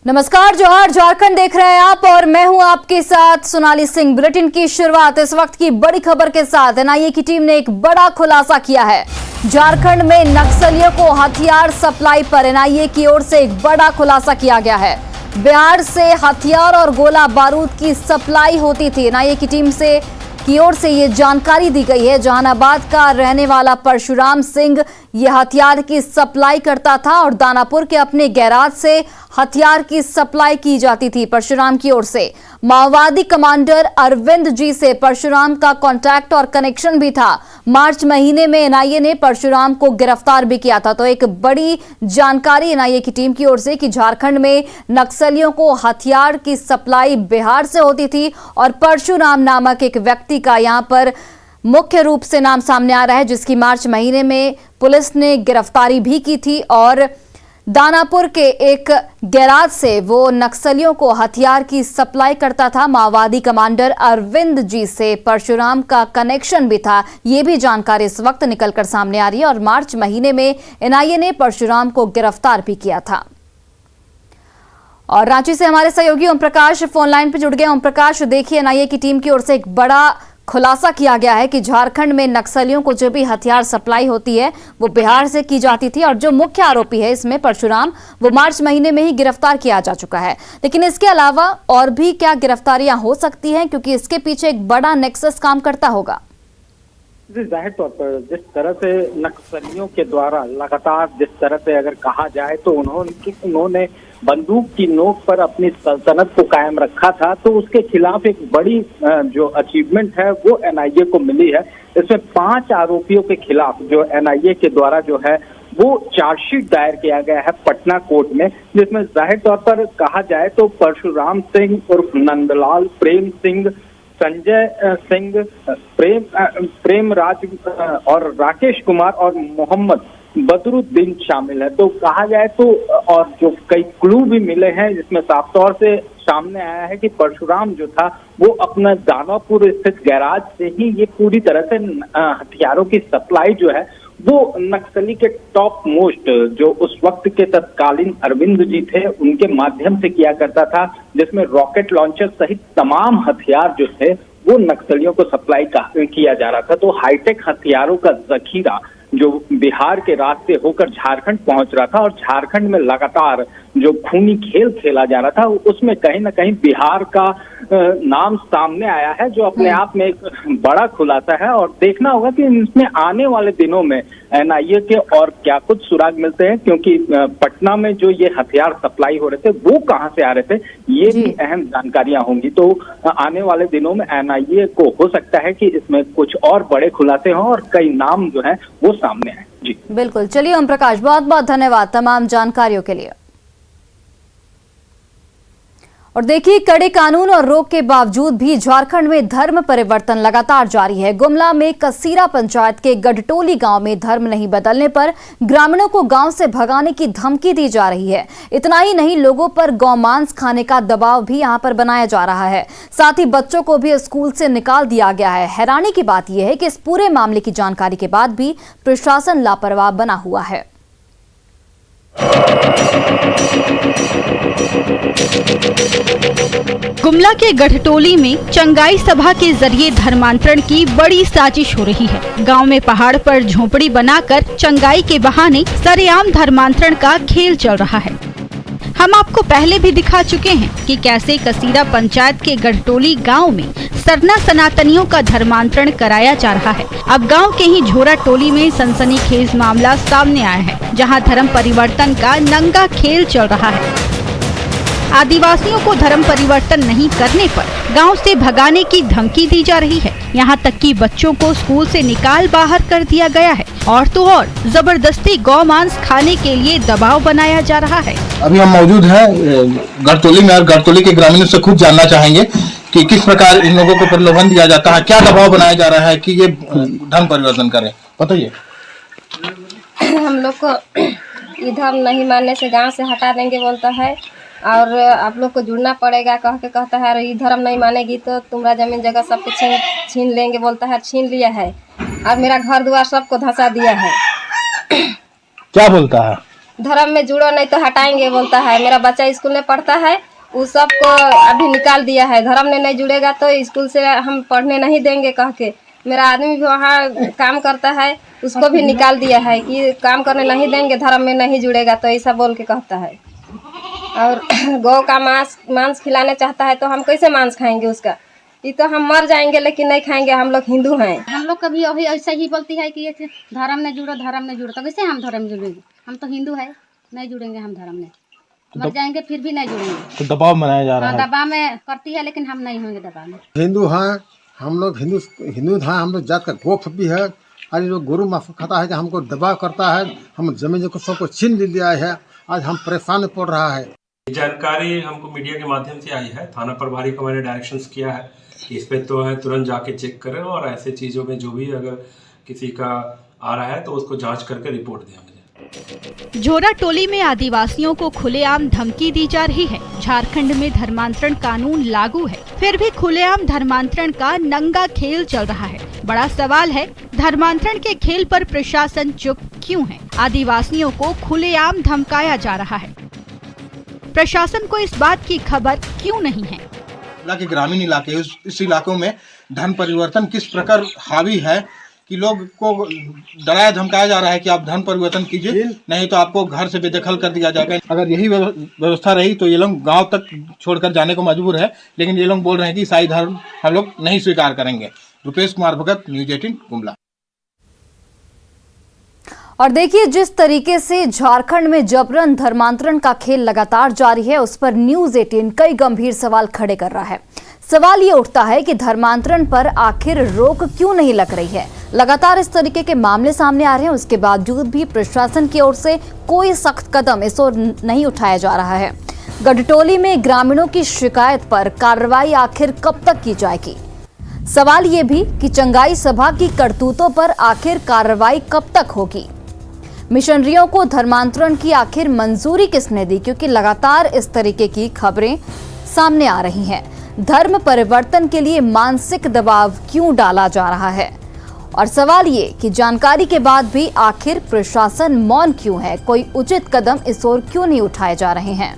नमस्कार, जोहार, झारखंड देख रहे हैं आप और मैं हूं आपके साथ सोनाली सिंह। बुलेटिन की शुरुआत इस वक्त की बड़ी खबर के साथ। एनआईए की टीम ने एक बड़ा खुलासा किया है। झारखंड में नक्सलियों को हथियार सप्लाई पर एनआईए की ओर से एक बड़ा खुलासा किया गया है। बिहार से हथियार और गोला बारूद की सप्लाई होती थी। एनआईए की टीम की ओर से ये जानकारी दी गई है। जहानाबाद का रहने वाला परशुराम सिंह ये हथियार की सप्लाई करता था और दानापुर के अपने गैराज से हथियार की सप्लाई की जाती थी परशुराम की ओर से। माओवादी कमांडर अरविंद जी से परशुराम का कांटेक्ट और कनेक्शन भी था। मार्च महीने में एनआईए ने परशुराम को गिरफ्तार भी किया था। तो एक बड़ी जानकारी एनआईए की टीम की ओर से कि झारखंड में नक्सलियों को हथियार की सप्लाई बिहार से होती थी और परशुराम नामक एक व्यक्ति का यहां पर मुख्य रूप से नाम सामने आ रहा है, जिसकी मार्च महीने में पुलिस ने गिरफ्तारी भी की थी और दानापुर के एक गैराज से वो नक्सलियों को हथियार की सप्लाई करता था। माओवादी कमांडर अरविंद जी से परशुराम का कनेक्शन भी था। ये भी जानकारी इस वक्त निकलकर सामने आ रही है और मार्च महीने में एनआईए ने परशुराम को गिरफ्तार भी किया था। और रांची से हमारे सहयोगी ओम प्रकाश फोन लाइन पर जुड़ गए। ओम प्रकाश, देखिए एनआईए की टीम की ओर से एक बड़ा खुलासा किया गया है कि झारखंड में नक्सलियों को जो भी हथियार सप्लाई होती है वो बिहार से की जाती थी और जो मुख्य आरोपी है इसमें परशुराम, वो मार्च महीने में ही गिरफ्तार किया जा चुका है। लेकिन इसके अलावा और भी क्या गिरफ्तारियां हो सकती हैं, क्योंकि इसके पीछे एक बड़ा नेक्सस काम करता होगा। जी, जाहिर तौर पर जिस तरह से नक्सलियों के द्वारा लगातार जिस तरह से अगर कहा जाए तो उन्होंने बंदूक की नोक पर अपनी सल्तनत को कायम रखा था, तो उसके खिलाफ एक बड़ी जो अचीवमेंट है वो एनआईए को मिली है। इसमें 5 आरोपियों के खिलाफ जो एनआईए के द्वारा जो है वो चार्जशीट दायर किया गया है पटना कोर्ट में, जिसमें जाहिर तौर पर कहा जाए तो परशुराम सिंह उर्फ नंदलाल, प्रेम सिंह, संजय सिंह, प्रेम राज और राकेश कुमार और मोहम्मद बदरुद्दीन शामिल है। तो कहा जाए तो और जो कई क्लू भी मिले हैं जिसमें साफ तौर से सामने आया है कि परशुराम जो था वो अपना दानापुर स्थित गैराज से ही ये पूरी तरह से हथियारों की सप्लाई जो है वो नक्सली के टॉप मोस्ट जो उस वक्त के तत्कालीन अरविंद जी थे उनके माध्यम से किया करता था, जिसमें रॉकेट लॉन्चर सहित तमाम हथियार जो थे वो नक्सलियों को सप्लाई किया जा रहा था। तो हाईटेक हथियारों का जखीरा जो बिहार के रास्ते होकर झारखंड पहुंच रहा था और झारखंड में लगातार जो खूनी खेल खेला जा रहा था उसमें कहीं ना कहीं बिहार का नाम सामने आया है, जो अपने आप में एक बड़ा खुलासा है। और देखना होगा कि इसमें आने वाले दिनों में एनआईए के और क्या कुछ सुराग मिलते हैं, क्योंकि पटना में जो ये हथियार सप्लाई हो रहे थे वो कहां से आ रहे थे ये भी अहम जानकारियां होंगी। तो आने वाले दिनों में एनआईए को हो सकता है कि इसमें कुछ और बड़े खुलासे हों और कई नाम जो है वो सामने आए। जी बिल्कुल, चलिए ओम प्रकाश, बहुत बहुत धन्यवाद तमाम जानकारियों के लिए। और देखिए, कड़े कानून और रोक के बावजूद भी झारखंड में धर्म परिवर्तन लगातार जारी है। गुमला में कसीरा पंचायत के गढ़टोली गांव में धर्म नहीं बदलने पर ग्रामीणों को गांव से भगाने की धमकी दी जा रही है। इतना ही नहीं, लोगों पर गौमांस खाने का दबाव भी यहां पर बनाया जा रहा है। साथ ही बच्चों को भी स्कूल से निकाल दिया गया है। हैरानी की बात यह है कि इस पूरे मामले की जानकारी के बाद भी प्रशासन लापरवाह बना हुआ है। गुमला के गढ़टोली में चंगाई सभा के जरिए धर्मांतरण की बड़ी साजिश हो रही है। गांव में पहाड़ पर झोपड़ी बनाकर चंगाई के बहाने सरेआम धर्मांतरण का खेल चल रहा है। हम आपको पहले भी दिखा चुके हैं कि कैसे कसीरा पंचायत के गढ़टोली गांव में सरना सनातनियों का धर्मांतरण कराया जा रहा है। अब गांव के ही झोरा टोली में सनसनीखेज मामला सामने आया है, जहां धर्म परिवर्तन का नंगा खेल चल रहा है। आदिवासियों को धर्म परिवर्तन नहीं करने पर गांव से भगाने की धमकी दी जा रही है। यहां तक कि बच्चों को स्कूल से निकाल बाहर कर दिया गया है और तो और जबरदस्ती गौमांस खाने के लिए दबाव बनाया जा रहा है। अभी हम मौजूद हैं गढ़टोली में और गढ़टोली के ग्रामीणों से खुद जानना चाहेंगे कि किस प्रकार इन लोगों को प्रलोभन दिया जाता है, क्या दबाव बनाया जा रहा है कि ये धर्म परिवर्तन करें, बताइए। हम लोग को इधर नहीं मानने से गांव से हटा देंगे बोलता है और आप लोग को जुड़ना पड़ेगा कहता है। ये धर्म नहीं मानेगी तो तुम्हारा जमीन जगह सबको छीन लेंगे बोलता है। छीन लिया है और मेरा घर द्वार सबको धंसा दिया है। क्या बोलता है? धर्म में जुड़ो नहीं तो हटाएंगे बोलता है। मेरा बच्चा स्कूल में पढ़ता है, उस सबको अभी निकाल दिया है। धर्म में नहीं जुड़ेगा तो स्कूल से हम पढ़ने नहीं देंगे कह के। मेरा आदमी भी वहाँ काम करता है, उसको भी निकाल दिया है कि काम करने नहीं देंगे, धर्म में नहीं जुड़ेगा तो ऐसा बोल के कहता है। और गौ का मांस खिलाने चाहता है तो हम कैसे मांस खाएंगे उसका? ये तो हम मर जाएंगे लेकिन नहीं खाएंगे, हम लोग हिंदू हैं। हम लोग कभी अभी ऐसा ही बोलती है कि ये धर्म में जुड़ो, धर्म में जुड़ो। तो कैसे हम धर्म में जुड़ेंगे? हम तो हिंदू है, नहीं जुड़ेंगे हम धर्म में। मर जाएंगे फिर भी नहीं जुड़ेंगे। तो दबाव बनाया जा रहा है। दबाव में करती है लेकिन हम नहीं होंगे दबाव में। हिंदू हैं हम लोग, हिंदू हैं हम लोग, जात का गोप भी है। आज लोग गुरु माफ खाता है कि हमको दबाव करता है, हम जमीन को सबको छीन लिया है। आज हम परेशान पड़ रहा है। जानकारी हमको मीडिया के माध्यम से आई है। थाना प्रभारी को मैंने डायरेक्शंस किया है कि इस पे तो है तुरंत जाके चेक करें और ऐसे चीज़ों में जो भी अगर किसी का आ रहा है तो उसको जांच करके रिपोर्ट दें मुझे। झोरा टोली में आदिवासियों को खुलेआम धमकी दी जा रही है। झारखंड में धर्मांतरण कानून लागू है, फिर भी खुलेआम धर्मांतरण का नंगा खेल चल रहा है। बड़ा सवाल है, धर्मांतरण के खेल पर प्रशासन चुप क्यों है? आदिवासियों को खुलेआम धमकाया जा रहा है, प्रशासन को इस बात की खबर क्यों नहीं है? के ग्रामीण इलाके, इस इलाकों में धर्म परिवर्तन किस प्रकार हावी है कि लोग को डराया धमकाया जा रहा है कि आप धर्म परिवर्तन कीजिए, नहीं तो आपको घर से बेदखल कर दिया जाएगा। अगर यही व्यवस्था रही तो ये लोग गांव तक छोड़कर जाने को मजबूर है, लेकिन ये लोग बोल रहे हैं कि ईसाई धर्म हम लोग नहीं स्वीकार करेंगे। रुपेश कुमार भगत, न्यूज़ 18 गुमला। और देखिए, जिस तरीके से झारखंड में जबरन धर्मांतरण का खेल लगातार जारी है, उस पर न्यूज़ 18 कई गंभीर सवाल खड़े कर रहा है। सवाल ये उठता है कि धर्मांतरण पर आखिर रोक क्यों नहीं लग रही है? लगातार इस तरीके के मामले सामने आ रहे हैं, उसके बावजूद भी प्रशासन की ओर से कोई सख्त कदम इस ओर नहीं उठाया जा रहा है। गढ़टोली में ग्रामीणों की शिकायत पर कार्रवाई आखिर कब तक की जाएगी? सवाल ये भी कि चंगाई सभा की करतूतों पर आखिर कार्रवाई कब तक होगी? मिशनरियों को धर्मांतरण की आखिर मंजूरी किसने दी? क्योंकि लगातार इस तरीके की खबरें सामने आ रही हैं। धर्म परिवर्तन के लिए मानसिक दबाव क्यों डाला जा रहा है? और सवाल ये कि जानकारी के बाद भी आखिर प्रशासन मौन क्यों है? कोई उचित कदम इस ओर क्यों नहीं उठाए जा रहे हैं?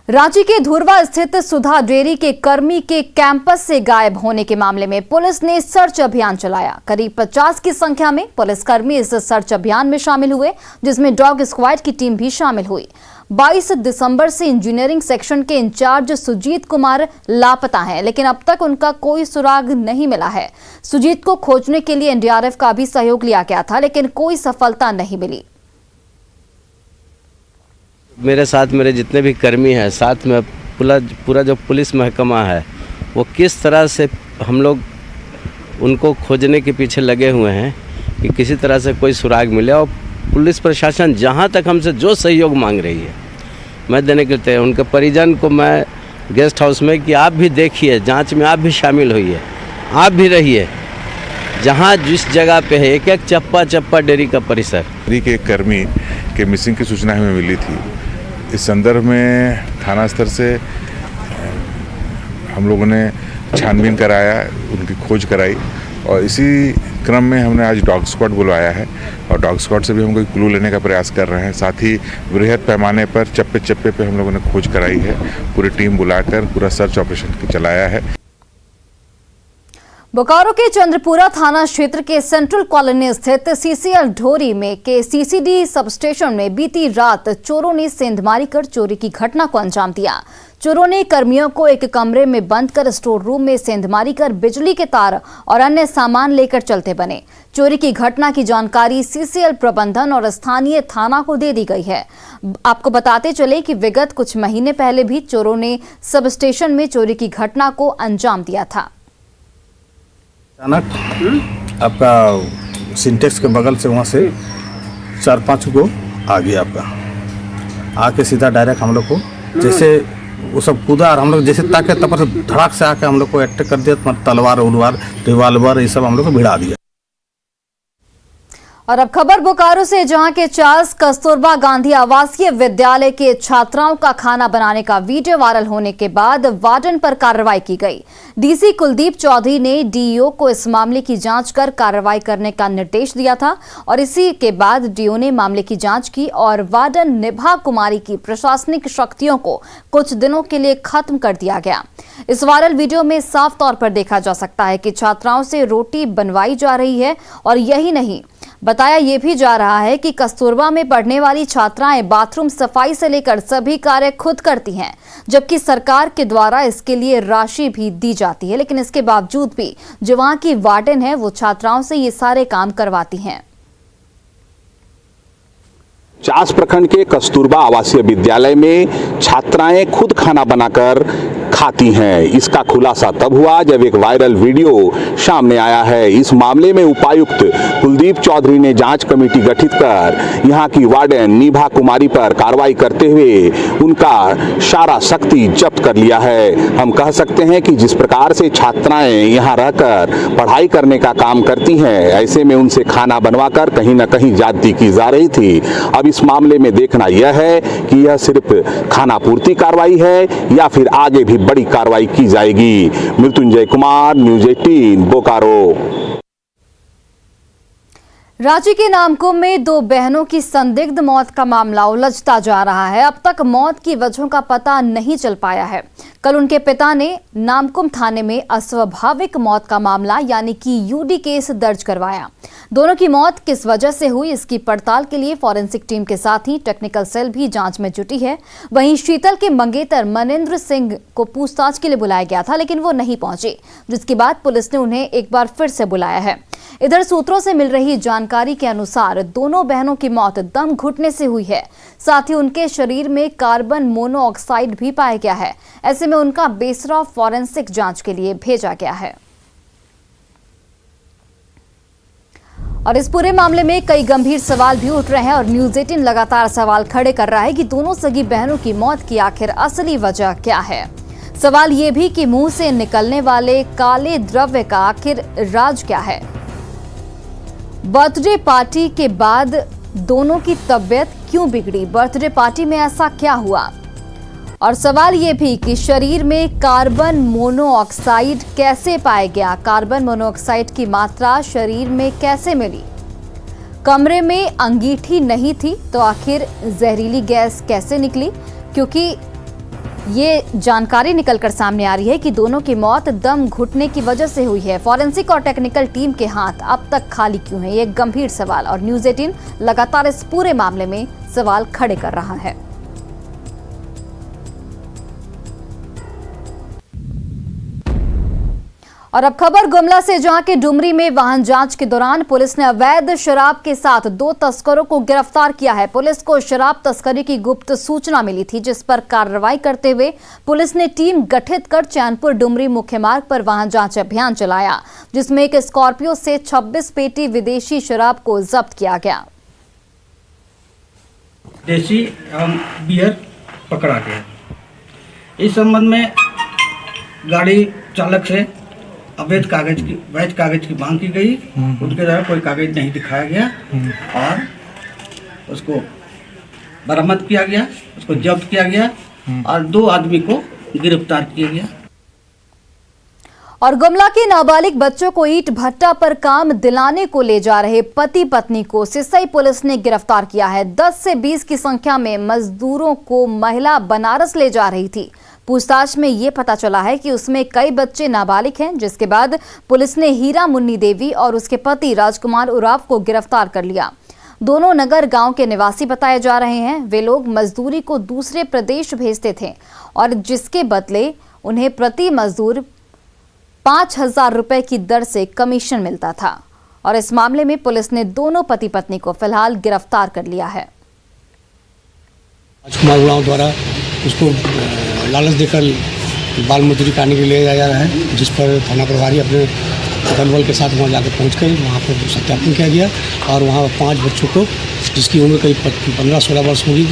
रांची के धुरवा स्थित सुधा डेयरी के कर्मी के कैंपस से गायब होने के मामले में पुलिस ने सर्च अभियान चलाया। करीब 50 की संख्या में पुलिसकर्मी इस सर्च अभियान में शामिल हुए, जिसमें डॉग स्क्वाड की टीम भी शामिल हुई। 22 दिसंबर से इंजीनियरिंग सेक्शन के इंचार्ज सुजीत कुमार लापता हैं, लेकिन अब तक उनका कोई सुराग नहीं मिला है। सुजीत को खोजने के लिए एनडीआरएफ का भी सहयोग लिया गया था, लेकिन कोई सफलता नहीं मिली। मेरे साथ मेरे जितने भी कर्मी हैं, साथ में पूरा जो पुलिस महकमा है, वो किस तरह से हम लोग उनको खोजने के पीछे लगे हुए हैं कि किसी तरह से कोई सुराग मिले। और पुलिस प्रशासन जहां तक हमसे जो सहयोग मांग रही है, मैं देने के लिए उनके परिजन को मैं गेस्ट हाउस में कि आप भी देखिए, जांच में आप भी शामिल होइए, आप भी रहिए। जहां जिस जगह पे है, एक एक चप्पा डेयरी का परिसर। डेयरी के कर्मी के मिसिंग की सूचना हमें मिली थी। इस संदर्भ में थाना स्तर से हम लोगों ने छानबीन कराया, उनकी खोज कराई, और इसी क्रम में हमने आज डॉग स्क्वाड बुलवाया है और डॉग स्क्वाड से भी हम कोई क्लू लेने का प्रयास कर रहे हैं। साथ ही बृहद पैमाने पर चप्पे पे हम लोगों ने खोज कराई है। पूरी टीम बुलाकर पूरा सर्च ऑपरेशन चलाया है। बोकारो के चंद्रपुरा थाना क्षेत्र के सेंट्रल कॉलोनी स्थित सीसीएल ढोरी में के सीसीडी सब स्टेशन में बीती रात चोरों ने सेंधमारी कर चोरी की घटना को अंजाम दिया। चोरों ने कर्मियों को एक कमरे में बंद कर स्टोर रूम में सेंधमारी कर बिजली के तार और अन्य सामान लेकर चलते बने। चोरी की घटना की जानकारी सीसीएल प्रबंधन और स्थानीय थाना को दे दी गई है। आपको बताते चले कि विगत कुछ महीने पहले भी चोरों ने सब स्टेशन में चोरी की घटना को अंजाम दिया था। अचानक आपका सिंटेक्स के बगल से वहाँ से 4-5 को आ गया, आपका आके सीधा डायरेक्ट हम लोग को जैसे वो सब कूदा और हम लोग जैसे ताके तब से धड़ाक से आके हम लोग को अटैक कर दिया। तलवार उलवार रिवाल्वर ये सब हम लोग को भिड़ा दिया। और अब खबर बोकारो से, जहां के चार्ल्स कस्तूरबा गांधी आवासीय विद्यालय के छात्राओं का खाना बनाने का वीडियो वायरल होने के बाद वार्डन पर कार्रवाई की गई। डीसी कुलदीप चौधरी ने डीईओ को इस मामले की जांच कर कार्रवाई करने का निर्देश दिया था और इसी के बाद डीईओ ने मामले की जांच की और वार्डन निभा कुमारी की प्रशासनिक शक्तियों को कुछ दिनों के लिए खत्म कर दिया गया। इस वायरल वीडियो में साफ तौर पर देखा जा सकता है कि छात्राओं से रोटी बनवाई जा रही है और यही नहीं, बताया यह भी जा रहा है कि कस्तूरबा में पढ़ने वाली छात्राएं बाथरूम सफाई से लेकर सभी कार्य खुद करती हैं, जबकि सरकार के द्वारा इसके लिए राशि भी दी जाती है, लेकिन इसके बावजूद भी जो वहां की वार्डन है वो छात्राओं से ये सारे काम करवाती हैं। चास प्रखंड के कस्तूरबा आवासीय विद्यालय में छात्राएं खुद खाना बनाकर खाती हैं। इसका खुलासा तब हुआ जब एक वायरल वीडियो सामने आया है। इस मामले में उपायुक्त कुलदीप चौधरी ने जांच कमेटी गठित कर यहां की वार्डन निभा कुमारी पर कार्रवाई करते हुए उनका सारा शक्ति जब्त कर लिया है। हम कह सकते हैं कि जिस प्रकार से छात्राएं यहां रहकर पढ़ाई करने का काम करती हैं, ऐसे में उनसे खाना बनवाकर कहीं न कहीं ज्यादती की जा रही थी। अब इस मामले में देखना यह है कि यह सिर्फ खाना पूर्ति कार्रवाई है या फिर आगे भी बड़ी कार्रवाई की जाएगी। मृत्युंजय कुमार, न्यूज़ 18 बोकारो। रांची के नामकुम में दो बहनों की संदिग्ध मौत का मामला उलझता जा रहा है। अब तक मौत की वजहों का पता नहीं चल पाया है। कल उनके पिता ने नामकुम थाने में अस्वाभाविक मौत का मामला यानी कि यूडी केस दर्ज करवाया। दोनों की मौत किस वजह से हुई, इसकी पड़ताल के लिए फॉरेंसिक टीम के साथ ही टेक्निकल सेल भी जांच में जुटी है। वहीं शीतल के मंगेतर मनिंद्र सिंह को पूछताछ के लिए बुलाया गया था, लेकिन वो नहीं पहुंचे, जिसके बाद पुलिस ने उन्हें एक बार फिर से बुलाया है। इधर सूत्रों से मिल रही जानकारी के अनुसार दोनों बहनों की मौत दम घुटने से हुई है। साथ ही उनके शरीर में कार्बन मोनोऑक्साइड भी पाया गया है। ऐसे में उनका बेसरा फॉरेंसिक जांच के लिए भेजा गया है। और इस पूरे मामले में कई गंभीर सवाल भी उठ रहे हैं और न्यूज़ 18 लगातार सवाल खड़े कर रहा है कि दोनों सगी बहनों की मौत की आखिर असली वजह क्या है। सवाल ये भी कि मुंह से निकलने वाले काले द्रव्य का आखिर राज क्या है। बर्थडे पार्टी के बाद दोनों की तबीयत क्यों बिगड़ी, बर्थडे पार्टी में ऐसा क्या हुआ। और सवाल ये भी कि शरीर में कार्बन मोनोऑक्साइड कैसे पाया गया, कार्बन मोनोऑक्साइड की मात्रा शरीर में कैसे मिली। कमरे में अंगीठी नहीं थी तो आखिर जहरीली गैस कैसे निकली, क्योंकि ये जानकारी निकलकर सामने आ रही है कि दोनों की मौत दम घुटने की वजह से हुई है। फॉरेंसिक और टेक्निकल टीम के हाथ अब तक खाली क्यों है, ये गंभीर सवाल और न्यूज़ 18 लगातार इस पूरे मामले में सवाल खड़े कर रहा है। और अब खबर गुमला से, जहां के डुमरी में वाहन जांच के दौरान पुलिस ने अवैध शराब के साथ 2 तस्करों को गिरफ्तार किया है। पुलिस को शराब तस्करी की गुप्त सूचना मिली थी, जिस पर कार्रवाई करते हुए पुलिस ने टीम गठित कर चैनपुर डुमरी मुख्य मार्ग पर वाहन जांच अभियान चलाया, जिसमें एक स्कॉर्पियो से 26 पेटी विदेशी शराब को जब्त किया गया। देसी एवं बियर पकड़ा गया। इस संबंध में गाड़ी चालक से वैध कागज की मांग की गई। उनके द्वारा कोई कागज नहीं दिखाया गया और उसको बरामद किया गया, उसको जब्त किया गया और 2 आदमी को गिरफ्तार किया गया। और गुमला के नाबालिग बच्चों को ईंट भट्टा पर काम दिलाने को ले जा रहे पति पत्नी को सिसई पुलिस ने गिरफ्तार किया है। 10 से 20 की संख्या में मजदूरों को महिला बनारस ले जा रही थी। पूछताछ में ये पता चला है कि उसमें कई बच्चे नाबालिग हैं, जिसके बाद पुलिस ने हीरा मुन्नी देवी और उसके पति राजकुमार उराव को गिरफ्तार कर लिया। दोनों नगर गांव के निवासी बताए जा रहे हैं। वे लोग मजदूरी को दूसरे प्रदेश भेजते थे और जिसके बदले उन्हें प्रति मजदूर 5,000 रुपए की दर से कमीशन मिलता था। और इस मामले में पुलिस ने दोनों पति पत्नी को फिलहाल गिरफ्तार कर लिया है। राजकुमार उराव द्वारा उसको लालच देकर बाल मजदूरी करने के लिए ले जा रहा है, जिस पर थाना प्रभारी अपने दल बल के साथ वहाँ जाकर पहुँचकर वहाँ पर सत्यापन किया गया और वहाँ 5 बच्चों को, जिसकी उम्र करीब 15-16 वर्ष होगी,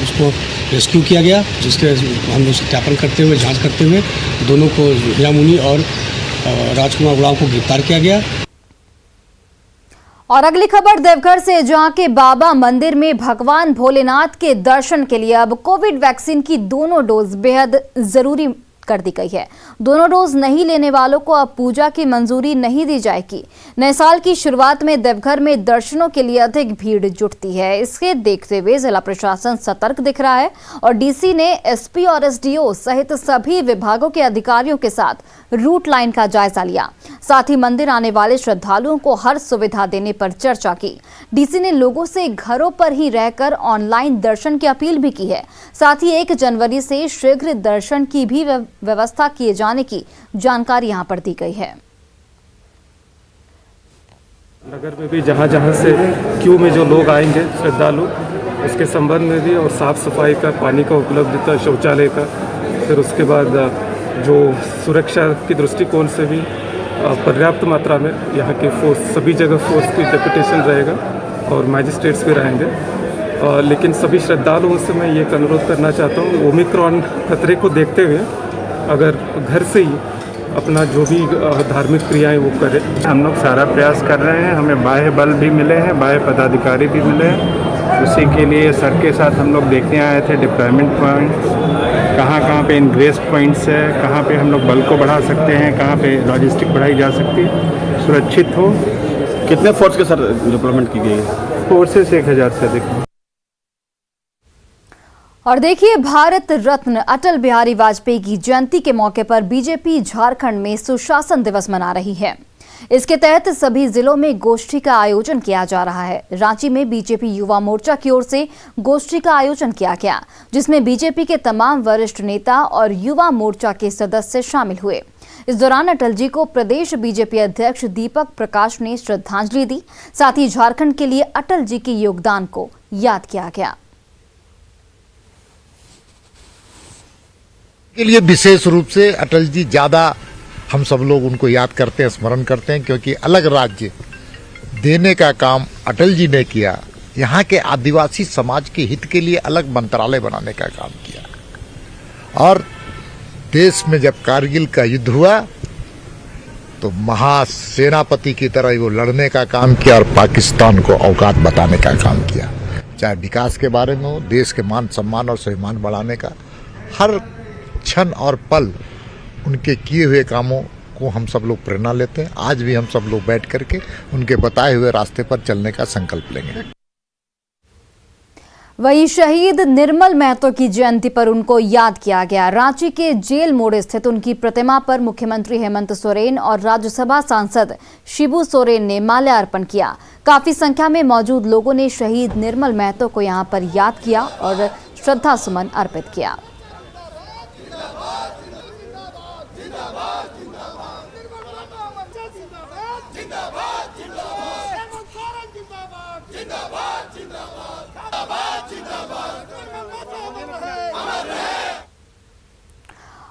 उसको रेस्क्यू किया गया, जिसके हम लोग सत्यापन करते हुए जांच करते हुए दोनों को हीरा मुनी और राजकुमार उराव को गिरफ्तार किया गया। और अगली खबर देवघर से, जहां के बाबा मंदिर में भगवान भोलेनाथ के दर्शन के लिए अब कोविड वैक्सीन की दोनों डोज बेहद जरूरी कर दी गई है। दोनों डोज नहीं लेने वालों को अब पूजा की मंजूरी नहीं दी जाएगी। नए साल की शुरुआत में देवघर में दर्शनों के लिए अधिक भीड़ जुटती है। इसके देखते हुए जिला प्रशासन सतर्क दिख रहा है और डीसी ने एसपी और एसडीओ सहित सभी विभागों के अधिकारियों के साथ रूट लाइन का जायजा लिया। साथ ही मंदिर आने वाले श्रद्धालुओं को हर सुविधा देने पर चर्चा की। डीसी ने लोगों से घरों पर ही रहकर ऑनलाइन दर्शन की अपील भी की है। साथ ही 1 जनवरी से शीघ्र दर्शन की भी व्यवस्था किए जाने की जानकारी यहां पर दी गई है। नगर में भी जहां जहां से क्यू में जो लोग आएंगे श्रद्धालु, उसके संबंध में भी, और साफ सफाई का, पानी का उपलब्धता, शौचालय का, फिर उसके बाद जो सुरक्षा की दृष्टिकोण से भी पर्याप्त मात्रा में यहाँ के फोर्स, सभी जगह फोर्स की डेपुटेशन रहेगा और मैजिस्ट्रेट्स भी रहेंगे। लेकिन सभी श्रद्धालुओं से मैं ये अनुरोध करना चाहता हूँ, ओमिक्रॉन खतरे को देखते हुए अगर घर से ही अपना जो भी धार्मिक क्रियाएं वो करें। हम लोग सारा प्रयास कर रहे हैं, हमें बाह्य बल भी मिले हैं, बाह्य पदाधिकारी भी मिले हैं। उसी के लिए सर के साथ हम लोग देखने आए थे डिप्लॉयमेंट पॉइंट्स, कहाँ पे इनग्रेस पॉइंट्स है, कहाँ पे हम लोग बल को बढ़ा सकते हैं, कहाँ पे लॉजिस्टिक बढ़ाई जा सकती है, सुरक्षित हो। कितने फोर्स के सर डिप्लॉयमेंट की गई है? फोर्सेस 1000 से अधिक। और देखिए, भारत रत्न अटल बिहारी वाजपेयी की जयंती के मौके पर बीजेपी झारखंड में सुशासन दिवस मना रही है। इसके तहत सभी जिलों में गोष्ठी का आयोजन किया जा रहा है। रांची में बीजेपी युवा मोर्चा की ओर से गोष्ठी का आयोजन किया गया, जिसमें बीजेपी के तमाम वरिष्ठ नेता और युवा मोर्चा के सदस्य शामिल हुए। इस दौरान अटल जी को प्रदेश बीजेपी अध्यक्ष दीपक प्रकाश ने श्रद्धांजलि दी। साथ ही झारखंड के लिए अटल जी के योगदान को याद किया गया। के लिए विशेष रूप से अटल जी ज्यादा हम सब लोग उनको याद करते हैं, स्मरण करते हैं, क्योंकि अलग राज्य देने का काम अटल जी ने किया। यहाँ के आदिवासी समाज के हित के लिए अलग मंत्रालय बनाने का काम किया और देश में जब कारगिल का युद्ध हुआ तो महासेनापति की तरह वो लड़ने का काम किया और पाकिस्तान को औकात बताने का काम किया। चाहे विकास के बारे में हो, देश के मान सम्मान और स्वाभिमान बढ़ाने का, हर क्षण और पल उनके किए हुए कामों को हम सब लोग प्रेरणा लेते हैं। आज भी हम सब लोग बैठ करके उनके बताए हुए रास्ते पर चलने का संकल्प लेंगे। वहीं शहीद निर्मल महतो की जयंती पर उनको याद किया गया। रांची के जेल मोड़ स्थित उनकी प्रतिमा पर मुख्यमंत्री हेमंत सोरेन और राज्यसभा सांसद शिबू सोरेन ने माल्यार्पण किया। काफी संख्या में मौजूद लोगों ने शहीद निर्मल महतो को यहां पर याद किया और श्रद्धा सुमन अर्पित किया।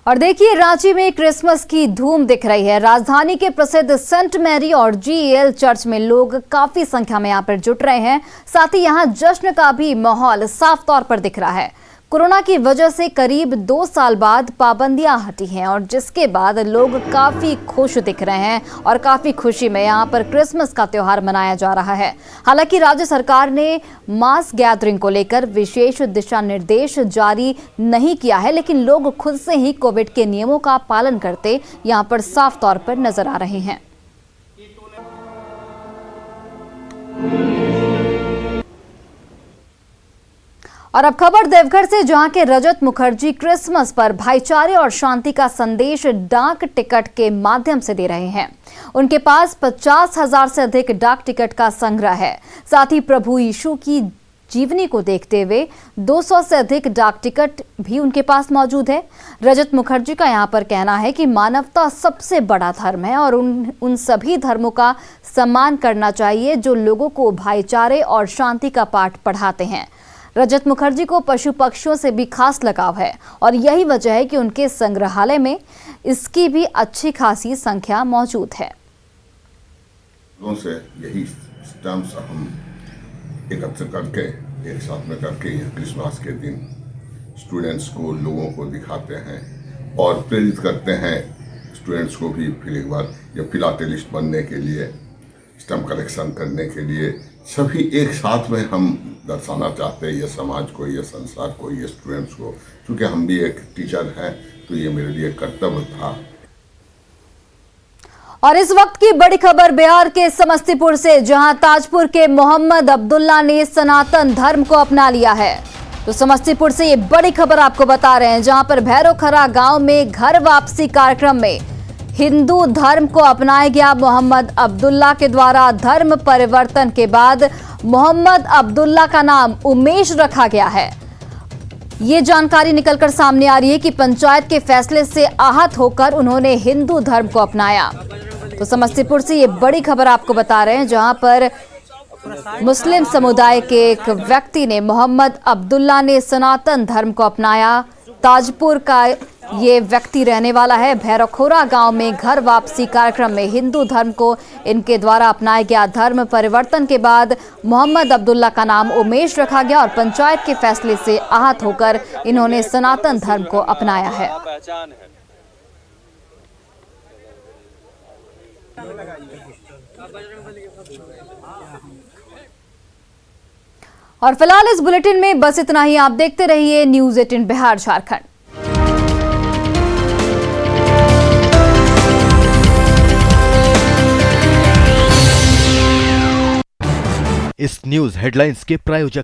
और देखिए, रांची में क्रिसमस की धूम दिख रही है। राजधानी के प्रसिद्ध सेंट मैरी और जीएल चर्च में लोग काफी संख्या में यहां पर जुट रहे हैं। साथ ही यहां जश्न का भी माहौल साफ तौर पर दिख रहा है। कोरोना की वजह से करीब 2 साल बाद पाबंदियां हटी हैं और जिसके बाद लोग काफी खुश दिख रहे हैं और काफी खुशी में यहां पर क्रिसमस का त्योहार मनाया जा रहा है। हालांकि राज्य सरकार ने मास गैदरिंग को लेकर विशेष दिशा निर्देश जारी नहीं किया है, लेकिन लोग खुद से ही कोविड के नियमों का पालन करते यहां पर साफ तौर पर नजर आ रहे हैं। और अब खबर देवघर से, जहां के रजत मुखर्जी क्रिसमस पर भाईचारे और शांति का संदेश डाक टिकट के माध्यम से दे रहे हैं। उनके पास 50,000 से अधिक डाक टिकट का संग्रह है। साथ ही प्रभु यीशु की जीवनी को देखते हुए 200 से अधिक डाक टिकट भी उनके पास मौजूद है। रजत मुखर्जी का यहाँ पर कहना है कि मानवता सबसे बड़ा धर्म है और उन सभी धर्मों का सम्मान करना चाहिए जो लोगों को भाईचारे और शांति का पाठ पढ़ाते हैं। रजत मुखर्जी को पशु पक्षियों से भी खास लगाव है और यही वजह है कि उनके संग्रहालय में इसकी भी अच्छी खासी संख्या मौजूद है। से यही स्टैम्प्स हम एकत्र करके एक साथ में करके क्रिसमस के दिन स्टूडेंट्स को, लोगों को दिखाते हैं और प्रेरित करते हैं स्टूडेंट्स को भी फिर एक बार ये फिलाटेलिस्ट बनने के लिए स्टैम्प कलेक्शन करने के लिए सभी एक साथ में हम दर्शाना चाहते हैं, ये समाज को, ये संसार को, ये स्टूडेंट्स को। क्योंकि हम भी एक टीचर हैं तो ये मेरे लिए कर्तव्य था। और इस वक्त की बड़ी खबर बिहार के समस्तीपुर से, जहां ताजपुर के मोहम्मद अब्दुल्ला ने सनातन धर्म को अपना लिया है। तो समस्तीपुर से ये बड़ी खबर आपको बता रहे हैं, जहां पर भैरोखरा गांव में घर वापसी कार्यक्रम में हिंदू धर्म को अपनाया गया। मोहम्मद अब्दुल्ला के द्वारा धर्म परिवर्तन के बाद मोहम्मद अब्दुल्ला का नाम उमेश रखा गया है। ये जानकारी निकलकर सामने आ रही है कि पंचायत के फैसले से आहत होकर उन्होंने हिंदू धर्म को अपनाया। तो समस्तीपुर से ये बड़ी खबर आपको बता रहे हैं, जहां पर मुस्लिम समुदाय के एक व्यक्ति ने, मोहम्मद अब्दुल्ला ने सनातन धर्म को अपनाया। ताजपुर का ये व्यक्ति रहने वाला है। भैरोखरा गांव में घर वापसी कार्यक्रम में हिंदू धर्म को इनके द्वारा अपनाया गया। धर्म परिवर्तन के बाद मोहम्मद अब्दुल्ला का नाम उमेश रखा गया और पंचायत के फैसले से आहत होकर इन्होंने सनातन धर्म को अपनाया है। और फिलहाल इस बुलेटिन में बस इतना ही। आप देखते रहिए न्यूज़ 18 बिहार झारखंड। इस न्यूज हेडलाइंस के प्रायोजक